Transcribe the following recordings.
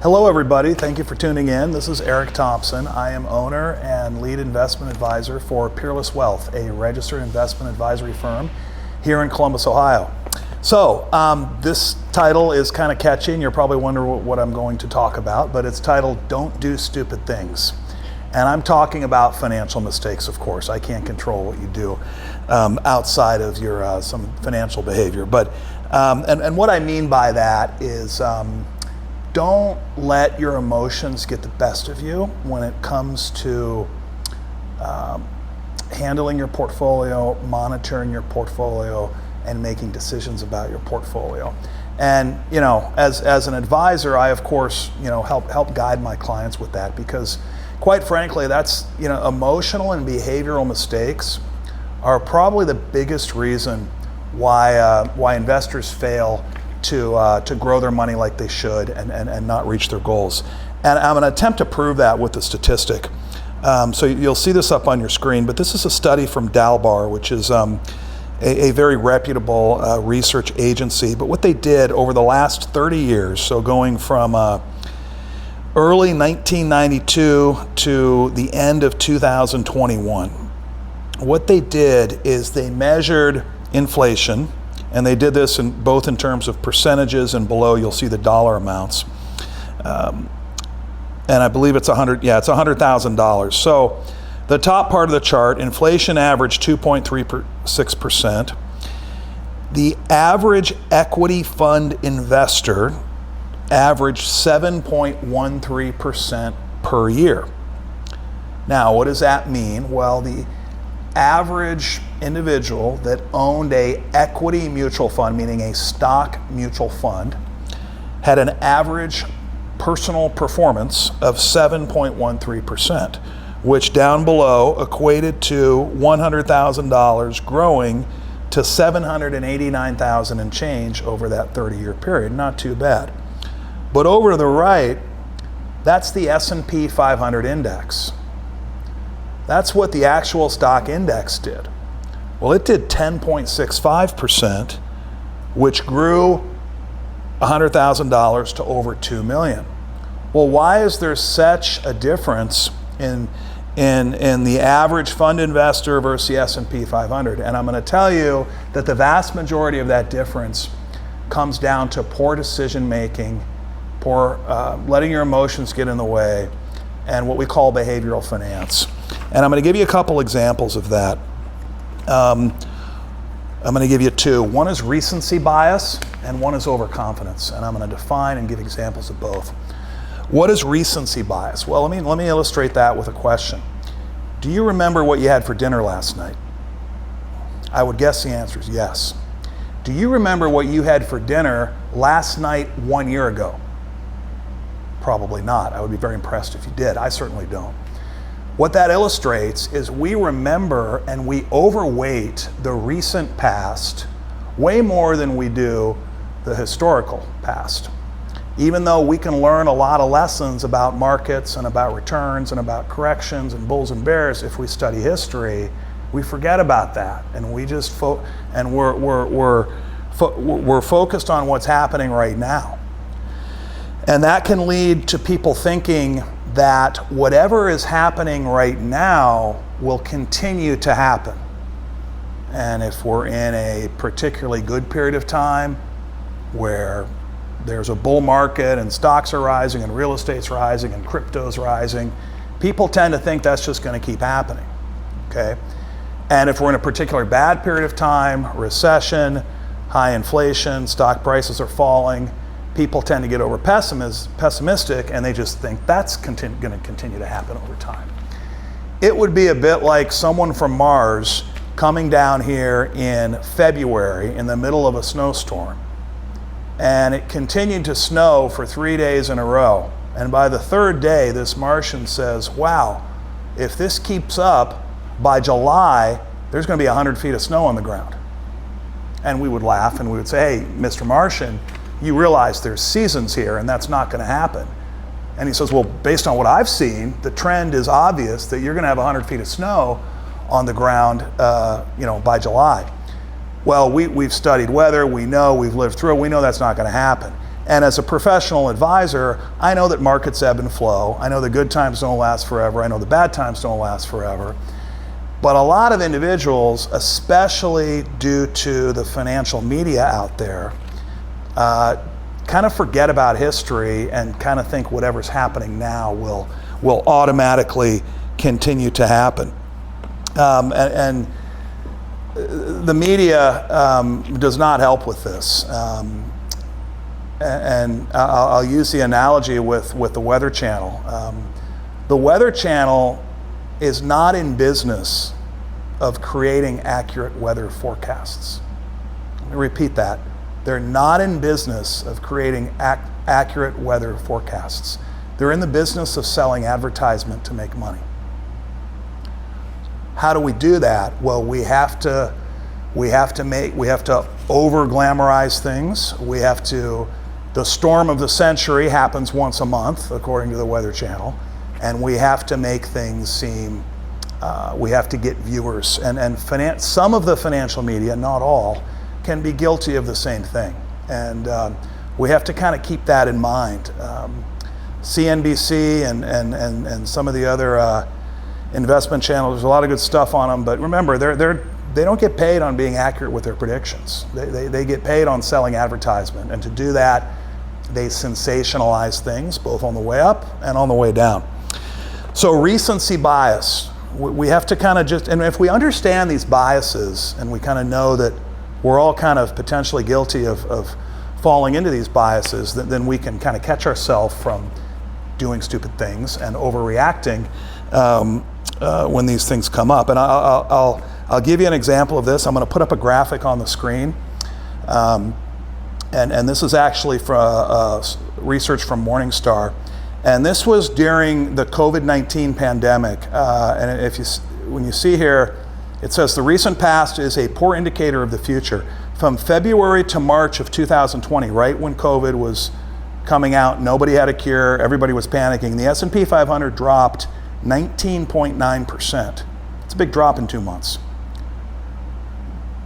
Hello everybody, thank you for tuning in. This is Eric Thompson. I am owner and lead investment advisor for Peerless Wealth, a registered investment advisory firm here in Columbus, Ohio. So this title is kind of catchy and you're probably wondering what I'm going to talk about, but it's titled Don't Do Stupid Things. And I'm talking about financial mistakes, of course. I can't control what you do outside of your some financial behavior. But and what I mean by that is don't let your emotions get the best of you when it comes to handling your portfolio, monitoring your portfolio, and making decisions about your portfolio. And you know, as an advisor, I of course help guide my clients with that, because quite frankly, that's emotional and behavioral mistakes are probably the biggest reason why investors fail to grow their money like they should and not reach their goals. And I'm going to attempt to prove that with a statistic. So you'll see this up on your screen, but this is a study from Dalbar, which is a very reputable research agency. But what they did over the last 30 years, so going from early 1992 to the end of 2021, what they did is they measured inflation. And they did this both in terms of percentages, and below you'll see the dollar amounts. And I believe it's it's $100,000. So the top part of the chart, inflation averaged 2.36%. The average equity fund investor averaged 7.13% per year. Now, what does that mean? Well, the average individual that owned a equity mutual fund, meaning a stock mutual fund, had an average personal performance of 7.13%, which down below equated to $100,000 growing to $789,000 and change over that 30-year period. Not too bad. But over to the right, that's the S&P 500 index. That's what the actual stock index did. Well, it did 10.65%, which grew $100,000 to over $2 million. Well, why is there such a difference in the average fund investor versus the S&P 500? And I'm going to tell you that the vast majority of that difference comes down to poor decision making, poor letting your emotions get in the way, and what we call behavioral finance. And I'm going to give you a couple examples of that. I'm going to give you two. One is recency bias and one is overconfidence. And I'm going to define and give examples of both. What is recency bias? Well, let me illustrate that with a question. Do you remember what you had for dinner last night? I would guess the answer is yes. Do you remember what you had for dinner last night 1 year ago? Probably not. I would be very impressed if you did. I certainly don't. What that illustrates is we remember and we overweight the recent past way more than we do the historical past. Even though we can learn a lot of lessons about markets and about returns and about corrections and bulls and bears if we study history, we forget about that, and we just we're focused on what's happening right now. And that can lead to people thinking that whatever is happening right now will continue to happen. And if we're in a particularly good period of time where there's a bull market and stocks are rising and real estate's rising and crypto's rising, people tend to think that's just going to keep happening, okay? And if we're in a particular bad period of time, recession, high inflation, stock prices are falling, people tend to get over pessimistic, and they just think that's going to continue to happen over time. It would be a bit like someone from Mars coming down here in February in the middle of a snowstorm. And it continued to snow for 3 days in a row. And by the third day, this Martian says, wow, if this keeps up, by July, there's going to be 100 feet of snow on the ground. And we would laugh and we would say, hey, Mr. Martian, you realize there's seasons here and that's not going to happen. And he says, well, based on what I've seen, the trend is obvious that you're going to have 100 feet of snow on the ground by July. Well, we've studied weather, we know, we've lived through it, we know that's not going to happen. And as a professional advisor, I know that markets ebb and flow. I know the good times don't last forever. I know the bad times don't last forever. But a lot of individuals, especially due to the financial media out there, kind of forget about history and kind of think whatever's happening now will automatically continue to happen. And the media does not help with this. And I'll use the analogy with the Weather Channel. The Weather Channel is not in business of creating accurate weather forecasts. Let me repeat that. They're not in business of creating accurate weather forecasts. They're in the business of selling advertisement to make money. How do we do that? Well, we have to over-glamorize things. The storm of the century happens once a month, according to the Weather Channel, and we have to make things seem, we have to get viewers. And some of the financial media, not all, can be guilty of the same thing. And we have to kind of keep that in mind. CNBC and some of the other investment channels, there's a lot of good stuff on them, but remember, they don't get paid on being accurate with their predictions. They get paid on selling advertisement, and to do that, they sensationalize things both on the way up and on the way down. So recency bias, we have to kind of and if we understand these biases and we kind of know that we're all kind of potentially guilty of falling into these biases, then we can kind of catch ourselves from doing stupid things and overreacting when these things come up. And I'll give you an example of this. I'm going to put up a graphic on the screen. And this is actually from research from Morningstar. And this was during the COVID-19 pandemic. And when you see here, it says the recent past is a poor indicator of the future. From February to March of 2020, right when COVID was coming out, nobody had a cure, everybody was panicking, the S&P 500 dropped 19.9%. It's a big drop in 2 months.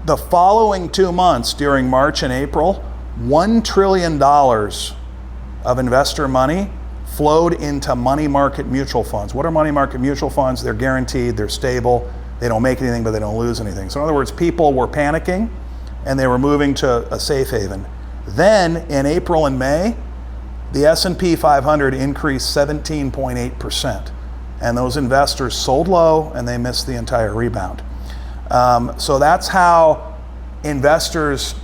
The following 2 months, during March and April, $1 trillion of investor money flowed into money market mutual funds. What are money market mutual funds? They're guaranteed, they're stable, they don't make anything, but they don't lose anything. So in other words, people were panicking and they were moving to a safe haven. Then in April and May, the S&P 500 increased 17.8%. And those investors sold low and they missed the entire rebound. So that's how investors,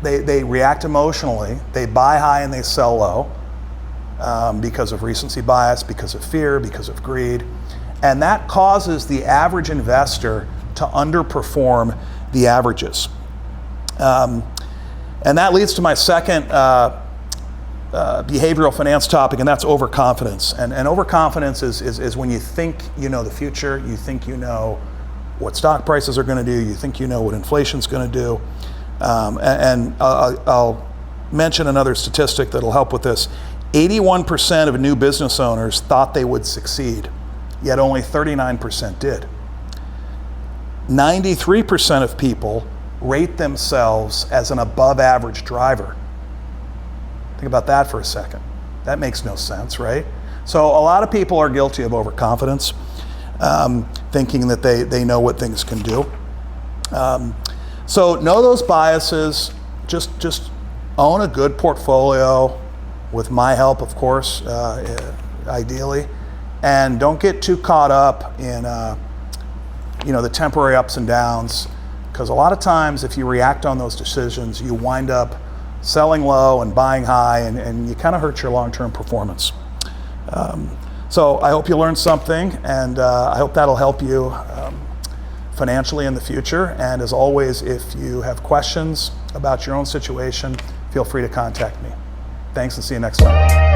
they react emotionally. They buy high and they sell low because of recency bias, because of fear, because of greed. And that causes the average investor to underperform the averages. And that leads to my second behavioral finance topic, and that's overconfidence. And overconfidence is when you think you know the future, you think you know what stock prices are going to do, you think you know what inflation's going to do. And I'll mention another statistic that'll help with this. 81% of new business owners thought they would succeed, yet only 39% did. 93% of people rate themselves as an above average driver. Think about that for a second. That makes no sense, right? So a lot of people are guilty of overconfidence, thinking that they know what things can do. So know those biases, just own a good portfolio, with my help, of course, ideally, and don't get too caught up in the temporary ups and downs, because a lot of times if you react on those decisions, you wind up selling low and buying high, and you kind of hurt your long-term performance. So I hope you learned something, and I hope that'll help you financially in the future. And as always, if you have questions about your own situation, feel free to contact me. Thanks, and see you next time.